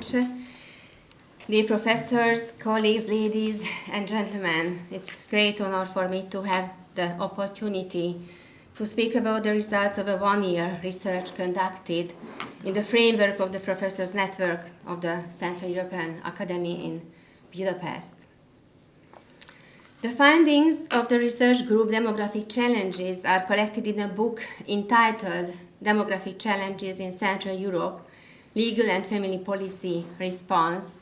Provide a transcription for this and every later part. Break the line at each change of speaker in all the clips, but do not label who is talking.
much. Dear professors, colleagues, ladies and gentlemen, it's a great honor for me to have the opportunity to speak about the results of a one-year research conducted in the framework of the Professors Network of the Central European Academy in Budapest. The findings of the research group Demographic Challenges are collected in a book entitled Demographic Challenges in Central Europe, Legal and Family Policy Response,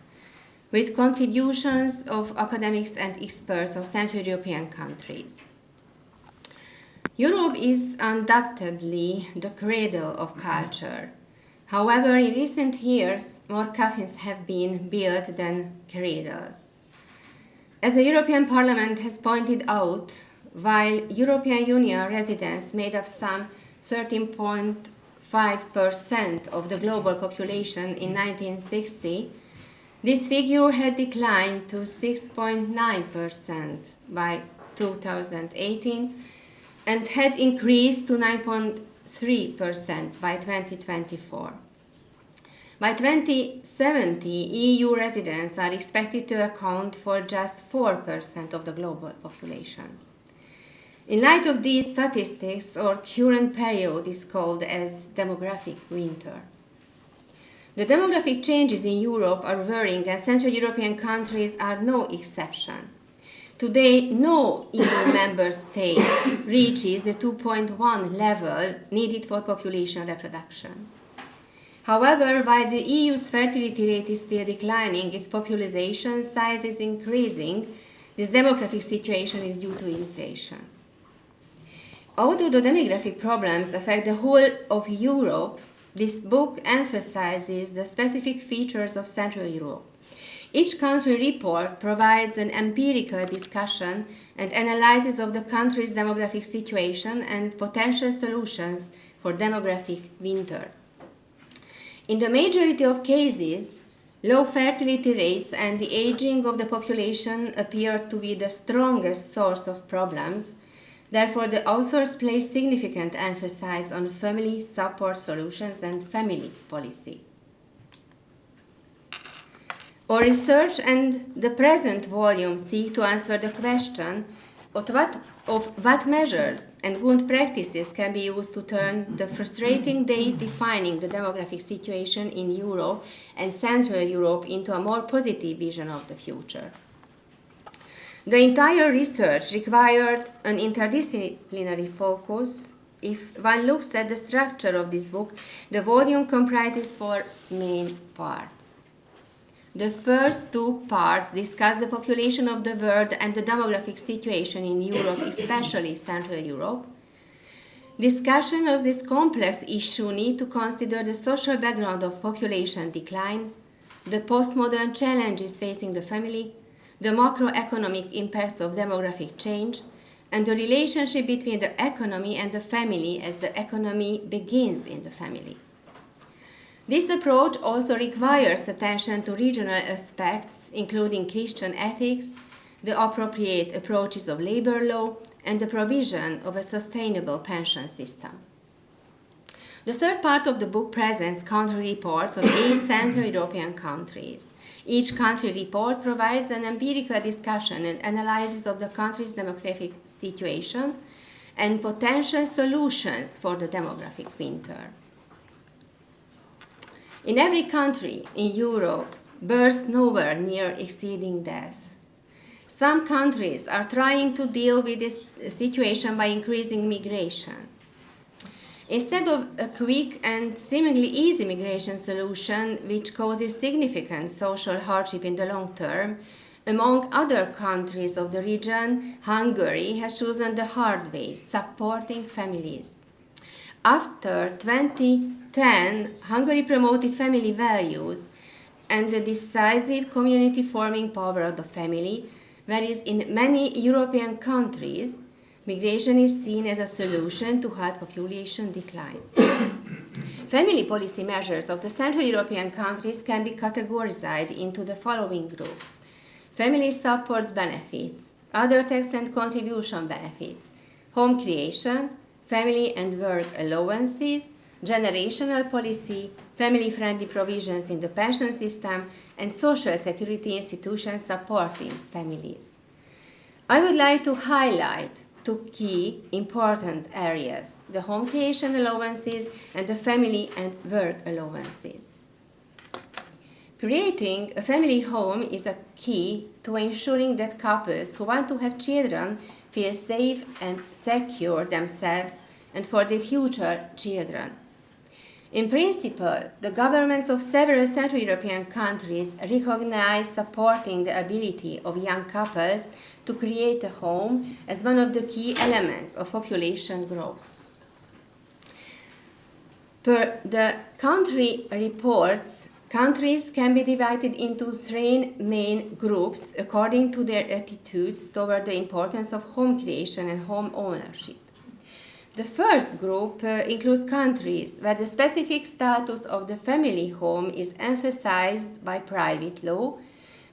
with contributions of academics and experts of Central European countries. Europe is undoubtedly the cradle of culture. However, in recent years, more coffins have been built than cradles. As the European Parliament has pointed out, while European Union residents made up some 13.5% of the global population in 1960, this figure had declined to 6.9% by 2018 and had increased to 9.3% by 2024. By 2070, EU residents are expected to account for just 4% of the global population. In light of these statistics, our current period is called as demographic winter. The demographic changes in Europe are worrying, and Central European countries are no exception. Today, no EU member state reaches the 2.1 level needed for population reproduction. However, while the EU's fertility rate is still declining, its population size is increasing. This demographic situation is due to immigration. Although the demographic problems affect the whole of Europe, this book emphasizes the specific features of Central Europe. Each country report provides an empirical discussion and analysis of the country's demographic situation and potential solutions for demographic winter. In the majority of cases, low fertility rates and the aging of the population appear to be the strongest source of problems. Therefore, the authors place significant emphasis on family support solutions and family policy. Our research and the present volume seek to answer the question of what measures and good practices can be used to turn the frustrating date defining the demographic situation in Europe and Central Europe into a more positive vision of the future. The entire research required an interdisciplinary focus. If one looks at the structure of this book, the volume comprises four main parts. The first two parts discuss the population of the world and the demographic situation in Europe, especially Central Europe. Discussion of this complex issue need to consider the social background of population decline, the postmodern challenges facing the family, the macroeconomic impacts of demographic change, and the relationship between the economy and the family as the economy begins in the family. This approach also requires attention to regional aspects, including Christian ethics, the appropriate approaches of labor law, and the provision of a sustainable pension system. The third part of the book presents country reports of 8 Central European countries. Each country report provides an empirical discussion and analysis of the country's demographic situation and potential solutions for the demographic winter. In every country in Europe, births nowhere near exceeding deaths. Some countries are trying to deal with this situation by increasing migration. Instead of a quick and seemingly easy migration solution, which causes significant social hardship in the long term, among other countries of the region, Hungary has chosen the hard way, supporting families. After 2010, Hungary promoted family values and the decisive community-forming power of the family, whereas in many European countries, migration is seen as a solution to halt population decline. Family policy measures of the Central European countries can be categorized into the following groups: family support benefits, other tax and contribution benefits, home creation, family and work allowances, generational policy, family-friendly provisions in the pension system, and social security institutions supporting families. I would like to highlight two key important areas: the home creation allowances and the family and work allowances. Creating a family home is a key to ensuring that couples who want to have children feel safe and secure themselves and for their future children. In principle, the governments of several Central European countries recognize supporting the ability of young couples to create a home as one of the key elements of population growth. Per the country reports, countries can be divided into three main groups according to their attitudes toward the importance of home creation and home ownership. The first group includes countries where the specific status of the family home is emphasized by private law,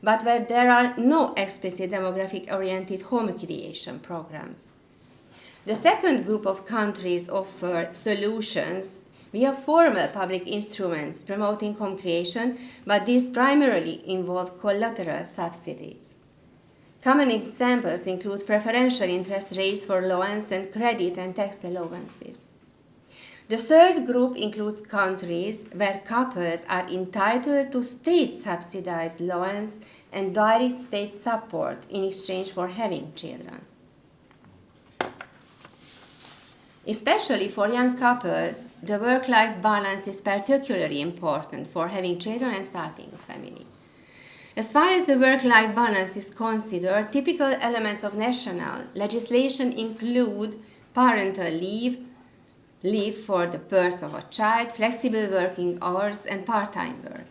but where there are no explicit demographic-oriented home creation programs. The second group of countries offer solutions via formal public instruments promoting home creation, but these primarily involve collateral subsidies. Common examples include preferential interest rates for loans and credit and tax allowances. The third group includes countries where couples are entitled to state-subsidized loans and direct state support in exchange for having children. Especially for young couples, the work-life balance is particularly important for having children and starting a family. As far as the work-life balance is considered, typical elements of national legislation include parental leave, leave for the birth of a child, flexible working hours, and part-time work.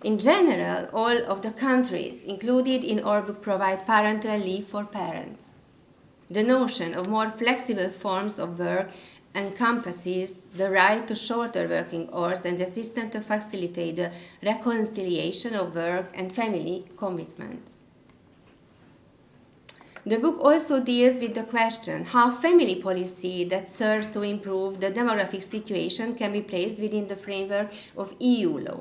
In general, all of the countries included in our book provide parental leave for parents. The notion of more flexible forms of work encompasses the right to shorter working hours and the system to facilitate the reconciliation of work and family commitments. The book also deals with the question how family policy that serves to improve the demographic situation can be placed within the framework of EU law.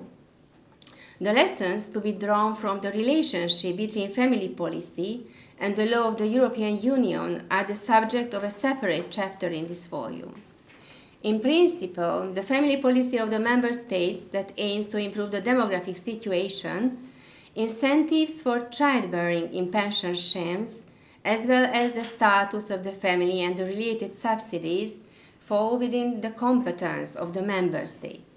The lessons to be drawn from the relationship between family policy and the law of the European Union are the subject of a separate chapter in this volume. In principle, the family policy of the member states that aims to improve the demographic situation, incentives for childbearing in pension schemes, as well as the status of the family and the related subsidies, fall within the competence of the member states.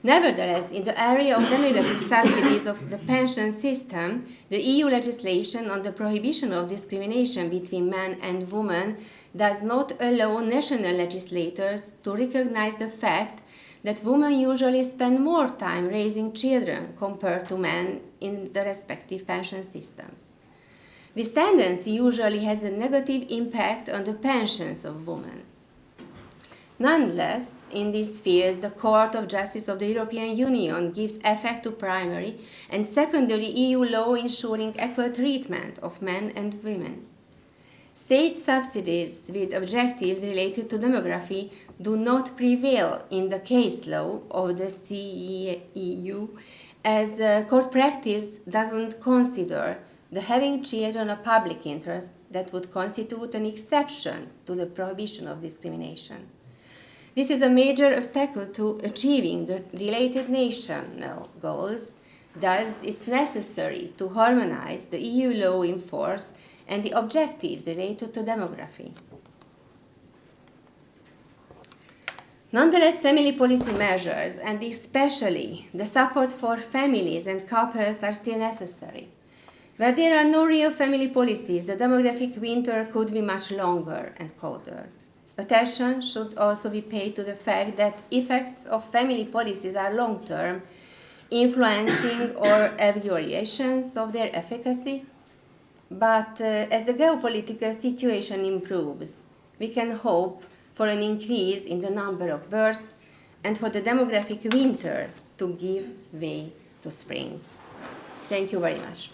Nevertheless, in the area of demographic subsidies of the pension system, the EU legislation on the prohibition of discrimination between men and women does not allow national legislators to recognize the fact that women usually spend more time raising children compared to men in the respective pension systems. This tendency usually has a negative impact on the pensions of women. Nonetheless, in these fields, the Court of Justice of the European Union gives effect to primary and secondary EU law ensuring equal treatment of men and women. State subsidies with objectives related to demography do not prevail in the case law of the CEU, as court practice doesn't consider the having children a public interest that would constitute an exception to the prohibition of discrimination. This is a major obstacle to achieving the related national goals. Thus, it's necessary to harmonize the EU law in force and the objectives related to demography. Nonetheless, family policy measures, and especially the support for families and couples, are still necessary. Where there are no real family policies, the demographic winter could be much longer and colder. Attention should also be paid to the fact that effects of family policies are long-term, influencing or evaluations of their efficacy. But as the geopolitical situation improves, we can hope for an increase in the number of births and for the demographic winter to give way to spring. Thank you very much.